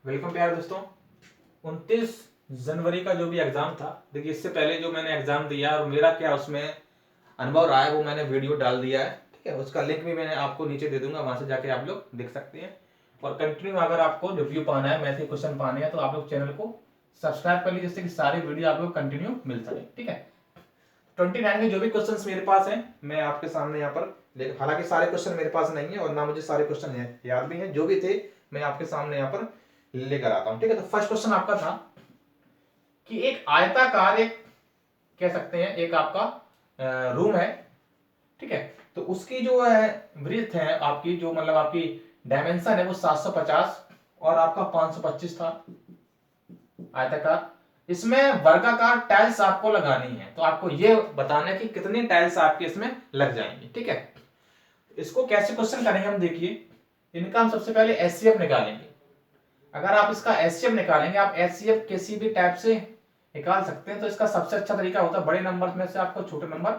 Welcome प्यारे दोस्तों। 29 जनवरी का जो भी एग्जाम था, देखिए इससे पहले जो मैंने एग्जाम दिया और मेरा क्या उसमें अनुभव रहा है वो मैंने वीडियो डाल दिया है। ठीक है, उसका लिंक भी मैंने आपको नीचे दे दूंगा, वहां से जाके आप लोग देख सकते हैं। और कंटिन्यू अगर आपको रिव्यू पाना है, मैथ के क्वेश्चन पाने हैं, तो आप लोग चैनल को सब्सक्राइब कर लीजिए, जिससे कि सारी वीडियो आप लोग कंटिन्यू मिल सके। ठीक है, 29 के जो भी क्वेश्चन मेरे पास हैं मैं आपके सामने यहाँ पर हालांकि सारे क्वेश्चन मेरे पास नहीं है और ना मुझे सारे क्वेश्चन याद भी हैं, जो भी थे मैं आपके सामने यहाँ पर लेकर आता हूं। ठीक है, तो फर्स्ट क्वेश्चन आपका था कि एक आयताकार, एक कह सकते हैं एक आपका रूम है। ठीक है, तो उसकी जो है ब्रीथ है आपकी, जो मतलब आपकी डायमेंशन है वो 750 और आपका 525 था आयताकार। इसमें वर्गाकार टाइल्स आपको लगानी है, तो आपको ये बताना है कि कितनी टाइल्स आपके इसमें लग जाएंगी। ठीक है, इसको कैसे क्वेश्चन करेंगे हम, देखिए इनका हम सबसे पहले एचसीएफ निकालेंगे। अगर आप इसका एचसीएफ निकालेंगे, आप एचसीएफ किसी भी टाइप से निकाल सकते हैं, तो इसका सबसे अच्छा तरीका होता है बड़े नंबर में से आपको छोटे नंबर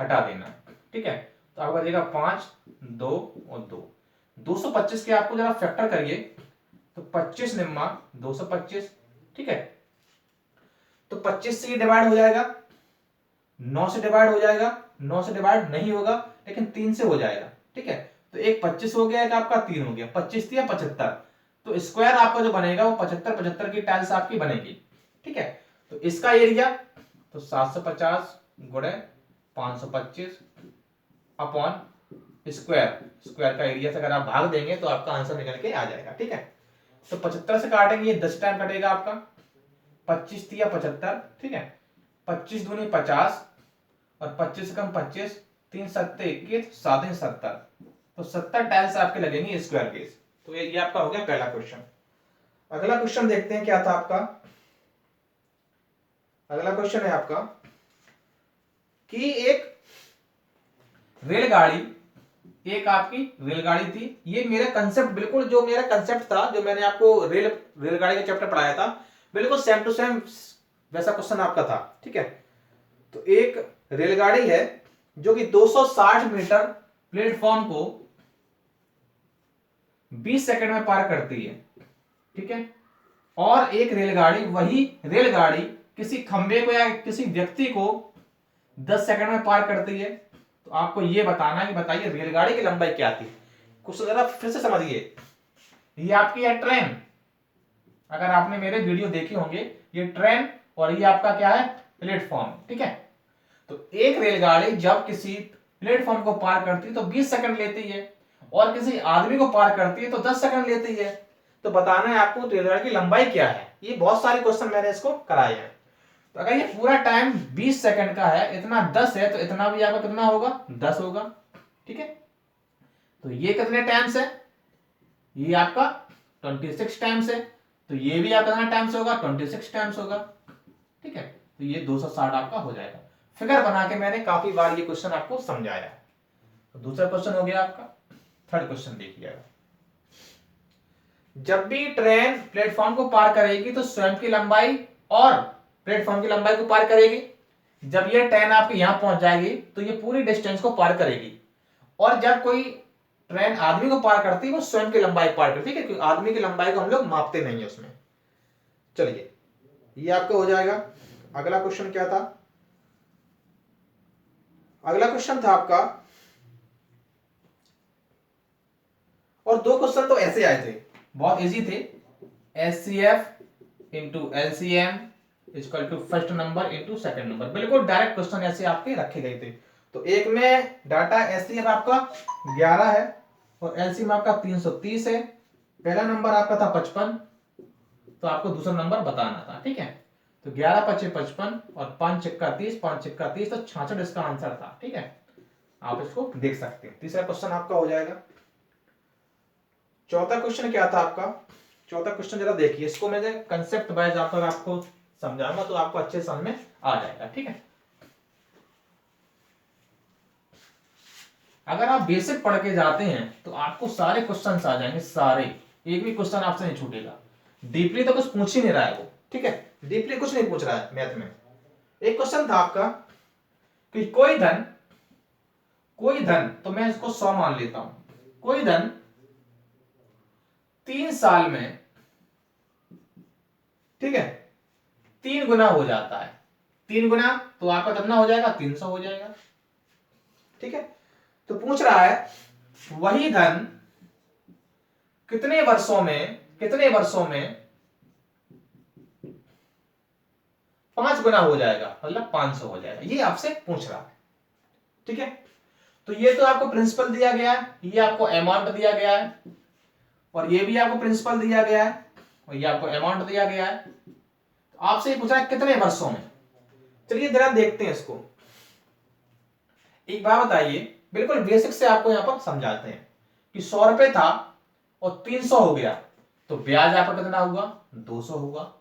हटा देना। ठीक है, तो आपका देगा 5, 2 और 2, 225 के आपको जरा फैक्टर करिए, तो 25 निम्मा 225। ठीक है, तो 25 से ये डिवाइड हो जाएगा, 9 से डिवाइड हो जाएगा, 9 से डिवाइड नहीं होगा लेकिन 3 से हो जाएगा। ठीक है, तो एक 25 हो गया, एक आपका 3 हो गया, 25 या 75, तो स्क्वायर आपका जो बनेगा वो 75 75 की टाइल्स आपकी बनेगी। ठीक है, तो इसका एरिया तो 750 गुणे 525 अपॉन स्क्वायर, स्क्वायर का एरिया से अगर आप भाग देंगे तो आपका आंसर निकल के आ जाएगा। ठीक है, तो 75 से काटेंगे, 10 टाइम कटेगा आपका, 25 या 75। ठीक है, 25 दूनी 50 और 25 से कम 25, 3 सत्ते 21, 7 70, तो 70 टाइल्स आपके लगेंगे स्क्वायर बेस। तो ये आपका हो गया पहला क्वेश्चन। अगला क्वेश्चन देखते हैं क्या था आपका। अगला क्वेश्चन है आपका कि एक रेलगाड़ी, एक आपकी रेलगाड़ी थी। ये मेरा कंसेप्ट बिल्कुल, जो मेरा कंसेप्ट था, जो मैंने आपको रेलगाड़ी का चैप्टर पढ़ाया था, बिल्कुल सेम टू सेम वैसा क्वेश्चन आपका था। ठीक है, तो एक रेलगाड़ी है जो कि 260 मीटर प्लेटफॉर्म को 20 सेकंड में पार करती है। ठीक है, और एक रेलगाड़ी, वही रेलगाड़ी किसी खंबे को या किसी व्यक्ति को 10 सेकंड में पार करती है। तो आपको यह बताना है कि बताइए रेलगाड़ी की लंबाई क्या थी। कुछ जरा फिर से समझिए, ये आपकी है ट्रेन। अगर आपने मेरे वीडियो देखे होंगे, ये ट्रेन और ये आपका क्या है, प्लेटफॉर्म। ठीक है, तो एक रेलगाड़ी जब किसी प्लेटफॉर्म को पार करती है तो 20 सेकंड लेती है, और किसी आदमी को पार करती है तो 10 सेकंड लेती है। तो बताना है आपको रेलगाड़ी की लंबाई क्या है। ये बहुत सारे क्वेश्चन मैंने इसको कराए हैं। तो अगर ये पूरा टाइम 20 सेकंड का है, इतना 10 है, तो इतना भी आपका कितना होगा, 10 होगा। ठीक है, तो ये कितने टाइम्स है, ये आपका 26 टाइम्स है, तो ये भी आपका कितना टाइम्स होगा, 26 टाइम्स होगा। ठीक है, तो ये 260 आपका हो जाएगा। फिगर बना के मैंने काफी बार ये क्वेश्चन आपको समझाया है। तो दूसरा क्वेश्चन हो गया आपका। थर्ड क्वेश्चन देखिएगा, जब भी ट्रेन प्लेटफॉर्म को पार करेगी तो स्वयं की लंबाई और प्लेटफॉर्म की लंबाई को पार करेगी। जब ये ट्रेन आपके यहां पहुंच जाएगी तो ये पूरी डिस्टेंस को पार करेगी, और जब कोई ट्रेन आदमी को पार करती है वो स्वयं की लंबाई पार करती है, क्योंकि आदमी की लंबाई को हम लोग मापते नहीं है उसमें। चलिए, ये आपका हो जाएगा। अगला क्वेश्चन क्या था, अगला क्वेश्चन था आपका, और दो क्वेश्चन तो ऐसे आए थे, बहुत इजी थे। HCF into LCM equal to first number into second number, बिल्कुल डायरेक्ट क्वेश्चन ऐसे आपके रखे गए थे। तो एक में डाटा एचसीएफ आपका 11 है और एलसीएम आपका 330 है। पहला नंबर आपका था 55, तो आपको दूसरा नंबर बताना था। ठीक है, तो 11 पचे 55 और 5 चक्का 30, 5 चक्का 30, तो 66 इसका आंसर था। ठीक है, आप इसको देख सकते हैं। तीसरा क्वेश्चन आपका हो जाएगा। चौथा क्वेश्चन क्या था आपका, चौथा क्वेश्चन जरा देखिए, इसको मैंने कंसेप्ट वाइज आपको समझाऊंगा तो आपको अच्छे समझ में आ जाएगा। ठीक है, अगर आप बेसिक पढ़ के जाते हैं तो आपको सारे क्वेश्चन आ जाएंगे, सारे, एक भी क्वेश्चन आपसे नहीं छूटेगा। डीपली तो कुछ पूछ ही नहीं रहा है वो। ठीक है, डीपली कुछ नहीं पूछ रहा है मैथ में। एक क्वेश्चन था आपका कि कोई धन, कोई धन, तो मैं इसको 100 मान लेता हूं, कोई धन 3 साल में ठीक है, 3 गुना हो जाता है। 3 गुना तो आपका कितना हो जाएगा, 300 हो जाएगा। ठीक है, तो पूछ रहा है वही धन कितने वर्षों में 5 गुना हो जाएगा, मतलब 500 हो जाएगा, ये आपसे पूछ रहा है। ठीक है, तो ये तो आपको प्रिंसिपल दिया गया है, ये आपको अमाउंट दिया गया है, और ये भी आपको प्रिंसिपल दिया गया है, और ये आपको अमाउंट दिया गया है। तो आपसे ये पूछा है कितने वर्षों में। चलिए जरा देखते हैं इसको। एक बात बताइए, बिल्कुल बेसिक से आपको यहां पर समझाते हैं कि 100 रुपए था और 300 हो गया, तो ब्याज आपका कितना होगा, 200 होगा।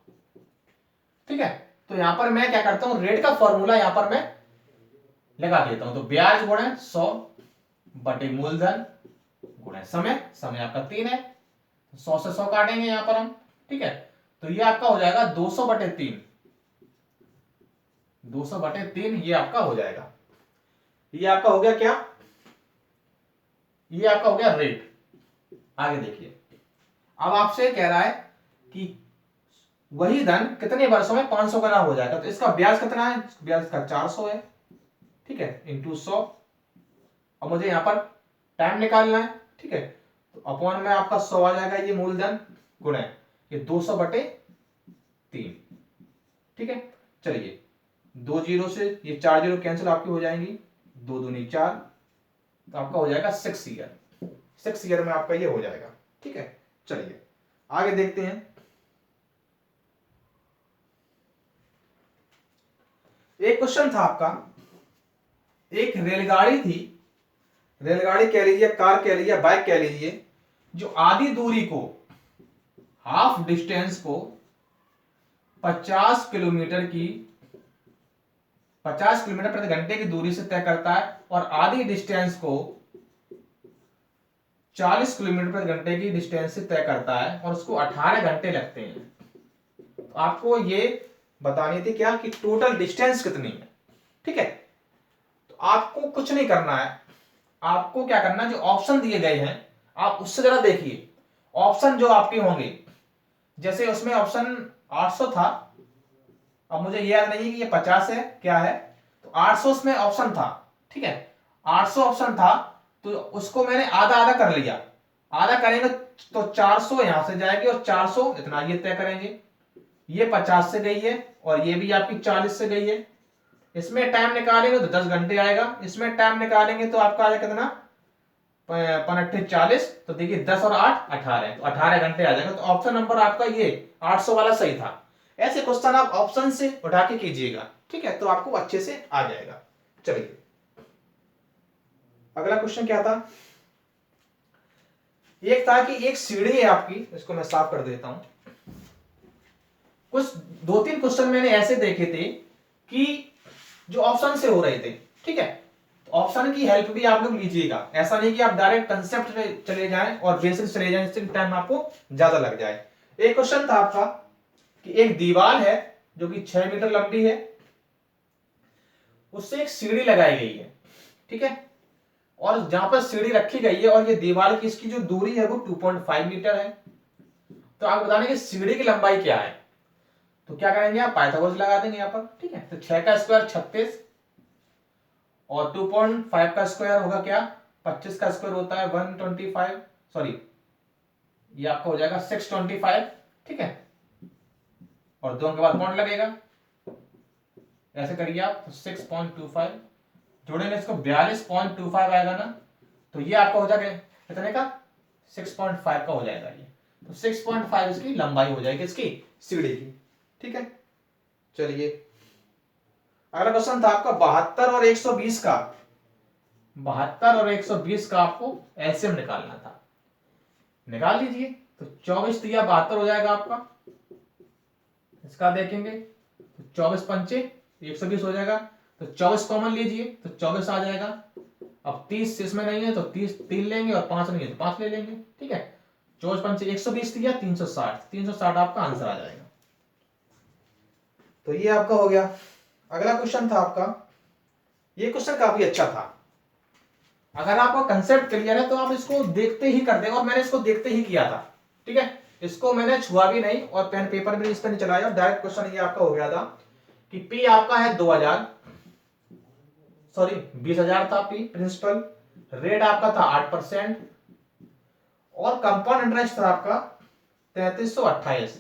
ठीक है, तो यहां पर मैं क्या करता हूं, रेट का फॉर्मूला यहां पर मैं लगा देता हूं। तो ब्याज गुणे 100 बटे मूलधन गुणे समय, समय आपका 3 है, 100 से 100 काटेंगे यहां पर हम। ठीक है, तो ये आपका हो जाएगा 200 बटे 3, 200 बटे 3 ये आपका हो जाएगा। ये आपका हो गया क्या, ये आपका हो गया रेट। आगे देखिए, अब आपसे कह रहा है कि वही धन कितने वर्षों में 500 गुना हो जाएगा। तो इसका ब्याज कितना है, ब्याज का 400 है। ठीक है, इंटू 100। अब मुझे यहां पर टाइम निकालना है। ठीक है, तो अपॉन में आपका 100 आ जाएगा, ये मूलधन गुणे ये 200 बटे 3। ठीक है, चलिए 2 जीरो से ये 4 जीरो कैंसिल आपकी हो जाएंगी, 2 दूनी 4, तो आपका हो जाएगा 6 ईयर। 6 ईयर में आपका ये हो जाएगा। ठीक है, चलिए आगे देखते हैं। एक क्वेश्चन था आपका, एक रेलगाड़ी थी, रेलगाड़ी कह लीजिए, कार कह लीजिए, बाइक कह लीजिए, जो आधी दूरी को, हाफ डिस्टेंस को 50 किलोमीटर प्रति घंटे की दूरी से तय करता है, और आधी डिस्टेंस को 40 किलोमीटर प्रति घंटे की डिस्टेंस से तय करता है, और उसको 18 घंटे लगते हैं। तो आपको ये बतानी थी क्या कि टोटल डिस्टेंस कितनी है। ठीक है, तो आपको कुछ नहीं करना है, आपको क्या करना है, जो ऑप्शन दिए गए हैं आप उससे जरा देखिए। ऑप्शन जो आपके होंगे, जैसे उसमें ऑप्शन 800 था, अब मुझे याद नहीं है कि ये 50 है क्या है, तो 800 उसमें ऑप्शन था। ठीक है, 800 ऑप्शन था, तो उसको मैंने आधा आधा कर लिया। आधा करेंगे तो 400 यहां से जाएगी, और 400 इतना ये तय करेंगे। ये 50 से गई है, और ये भी आपकी 40 से गई है। इसमें टाइम निकालेंगे तो 10 घंटे आएगा, इसमें टाइम निकालेंगे तो आपका आएगा कितना, 5×8 = 40। तो देखिए 10 और 8 18, तो 18 घंटे आ जाएगा। तो ऑप्शन नंबर आपका ये 800 वाला सही था। ऐसे क्वेश्चन आप ऑप्शन से उठा के कीजिएगा। ठीक है, तो आपको अच्छे से आ जाएगा। चलिए अगला क्वेश्चन क्या था, एक था कि एक सीढ़ी है आपकी, इसको मैं साफ कर देता हूं। कुछ 2-3 क्वेश्चन मैंने ऐसे देखे थे कि जो ऑप्शन से हो रहे थे। ठीक है, तो ऑप्शन की हेल्प भी आप लोग लीजिएगा, ऐसा नहीं कि आप डायरेक्ट कंसेप्ट पे चले जाएं और बेसिक चले जाएं, इससे टाइम आपको ज्यादा लग जाए। एक क्वेश्चन था आपका कि एक दीवार है जो कि 6 मीटर लंबी है, उससे एक सीढ़ी लगाई गई है। ठीक है, और जहां पर सीढ़ी रखी गई है और ये दीवार की इसकी जो दूरी है वो 2.5 मीटर है। तो आप बताने कि सीढ़ी की लंबाई क्या है। तो क्या करेंगे आप, पाइथागोरस लगा देंगे यहाँ पर। ठीक है, तो 6 का स्क्वायर 36, और 2.5 का स्क्वायर होगा क्या, 25 का स्क्वायर होता है 125, सॉरी ये आपका हो जाएगा 625। ठीक है, और 2 के बाद पॉइंट लगेगा, ऐसे करिए आप, तो 6.25 जोड़ेंगे इसको 42.25 आएगा ना। तो ये आपका हो जाएगा कितने का, 6.5 का हो जाएगा ये। तो 6.5 इसकी लंबाई हो जाएगी, इसकी सीढ़ी की। ठीक है, चलिए अगला क्वेश्चन था आपका 72 और 120 का। 72 और 120 का आपको एलसीएम निकालना था, निकाल लीजिए। तो 24 दिया 72 हो जाएगा आपका, इसका देखेंगे तो 24 पंचे 120 हो जाएगा। तो 24 कॉमन लीजिए तो 24 आ जाएगा। अब 30 इसमें नहीं है तो 30 3 लेंगे, और 5 नहीं है तो 5 ले लेंगे। ठीक है, 24 पंचे 120 दिया 360, 360 आपका आंसर आ जाएगा। तो ये आपका हो गया। अगला क्वेश्चन था आपका, ये क्वेश्चन काफी अच्छा था। अगर आपका कंसेप्ट क्लियर है तो आप इसको देखते ही कर देंगे, और मैंने इसको देखते ही किया था। ठीक है, इसको मैंने छुआ भी नहीं और पेन पेपर भी इस पर नहीं चलाया, डायरेक्ट क्वेश्चन ये आपका हो गया था कि पी आपका है 2000, सॉरी 20,000 था पी प्रिंसिपल, रेट आपका था 8% और कंपाउंड इंटरेस्ट था आपका 3328,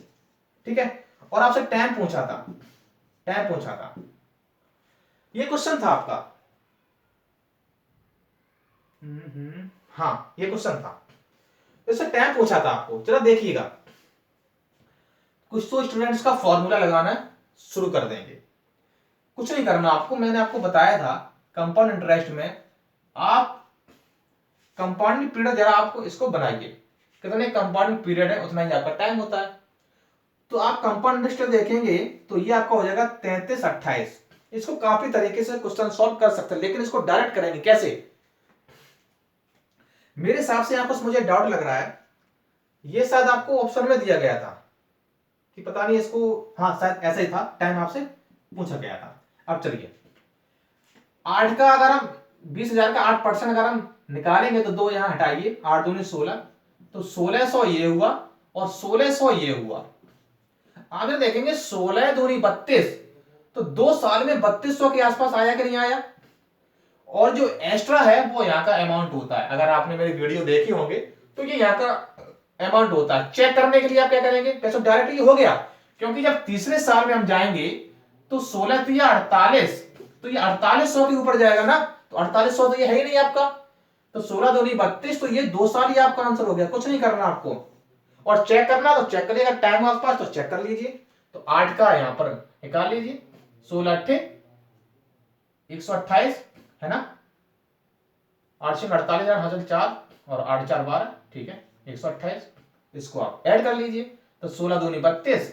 ठीक है। और आपसे टाइम पूछा था, टाइम पूछा था, ये क्वेश्चन था आपका। हाँ ये क्वेश्चन था, इससे टाइम पूछा था आपको। जरा देखिएगा, कुछ तो स्टूडेंट्स का फॉर्मूला लगाना शुरू कर देंगे, कुछ नहीं करना आपको। मैंने आपको बताया था कंपाउंड इंटरेस्ट में आप कंपाउंडिंग पीरियड जरा आपको इसको बनाइए, कितने कंपाउंडिंग पीरियड है उतना ही आपका टाइम होता है। तो आप कंपाउंड इंटरेस्ट देखेंगे तो ये आपका हो जाएगा 3328। इसको काफी तरीके से क्वेश्चन सॉल्व कर सकते हैं, लेकिन इसको डायरेक्ट करेंगे कैसे? मेरे हिसाब से आपको मुझे डाउट लग रहा है, ये शायद आपको ऑप्शन में दिया गया था कि पता नहीं इसको, हाँ शायद ऐसा ही था, टाइम आपसे पूछा गया था। अब चलिए 8 का अगर हम 20,000 का 8% अगर हम निकालेंगे तो 2 यहां हटाइए, 8 दूनी 16, तो 1600 ये हुआ और 1600 ये हुआ। आगे देखेंगे 16 दूनी 32, तो 2 साल में 3200 के आसपास आया कि नहीं आया। और जो एक्स्ट्रा है वो यहाँ का अमाउंट होता है, अगर आपने मेरी वीडियो देखी होंगे तो ये यहाँ का अमाउंट होता है। चेक करने के लिए आप क्या करेंगे, पैसा डायरेक्ट ये हो गया, क्योंकि जब तीसरे साल में हम जाएंगे तो 16 तो ये 48, तो ये 4800 के ऊपर जाएगा ना, तो 4800 तो ये है ही नहीं आपका, तो 16 दूनी 32, तो ये 2 साल ही आपका आंसर हो गया। कुछ नहीं करना आपको, और चेक करना तो चेक करिएगा, टाइम आपके पास तो चेक कर लीजिए। तो 8 का यहां पर निकाल लीजिए, 16 अट्ठे 128 है ना, 8 से 48 हासिल 4 और 8 4 12, ठीक है 128। इसको आप ऐड कर लीजिए, तो 16 दूनी 32,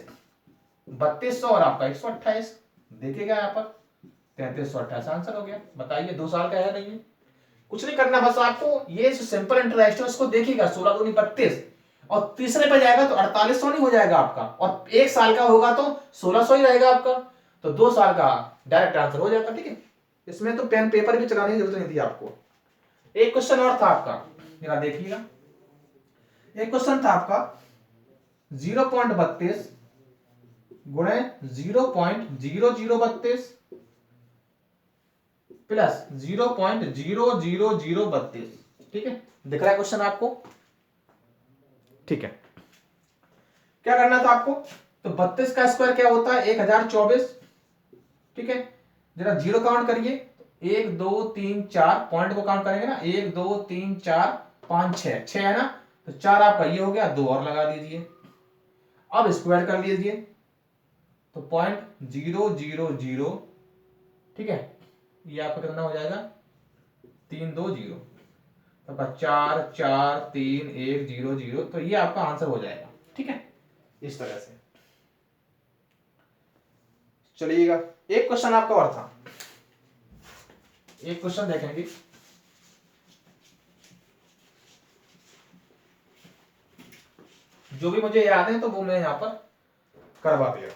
3200 और आपका 128, देखिएगा यहाँ पर 3328 आंसर हो गया। बताइए 2 साल का है नहीं है, कुछ नहीं करना, बस आपको ये सिंपल इंटरेस्ट है इसको देखिएगा, 16 दूनी 32 और तीसरे पे जाएगा तो 4800 नहीं हो जाएगा आपका, और 1 साल का होगा तो 1600 ही रहेगा आपका, तो 2 साल का डायरेक्ट आंसर हो जाता। ठीक है, इसमें तो पेन पेपर भी चलाने की जरूरत नहीं थी आपको। एक क्वेश्चन और था आपका, जरा देखिएगा, एक क्वेश्चन था आपका 0.32 गुणे 0.0032 प्लस 0.00032, ठीक है, दिख रहा है क्वेश्चन आपको? ठीक है, क्या करना था आपको, तो 32 का स्क्वायर क्या होता है 1024, ठीक है, जरा जीरो काउंट करिए, 1 2 3 4 पॉइंट को काउंट करेंगे ना, 1 2 3 4 5 6, 6 है ना, तो 4 आपका ये हो गया, 2 और लगा दीजिए, अब स्क्वायर कर लीजिए, तो 0.000, ठीक है, ये आपका कितना हो जाएगा 320, तो 4 4 3 1 0 0, तो ये आपका आंसर हो जाएगा। ठीक है, इस तरह से चलिएगा। एक क्वेश्चन आपका और था, एक क्वेश्चन देखेंगे, जो भी मुझे याद है तो वो मैं यहां पर करवा दिया।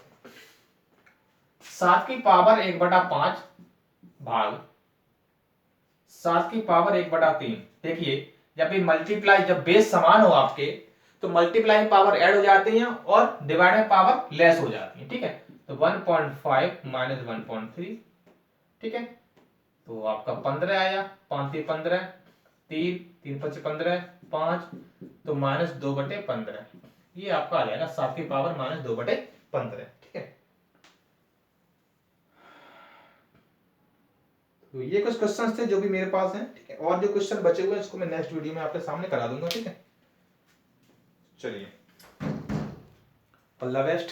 7 की पावर 1/5 भाग 7 की पावर 1/3। देखिए जब भी मल्टीप्लाई, जब बेस समान हो आपके तो मल्टीप्लाई पावर ऐड हो जाती है और डिवाइड में पावर लेस हो जाती है। ठीक है, तो 1.5 माइनस 1.3, ठीक है, तो आपका 15 आया, 5 3 15, 3 3 5 15, 5 तो माइनस 2/15, ये आपका आ जाएगा 7 की पावर माइनस 2/15। ठीक है, तो ये कुछ क्वेश्चंस थे जो भी मेरे पास हैं। ठीक है, और जो क्वेश्चन बचे हुए हैं इसको मैं नेक्स्ट वीडियो में आपके सामने करा दूंगा। ठीक है, चलिए, ऑल द बेस्ट।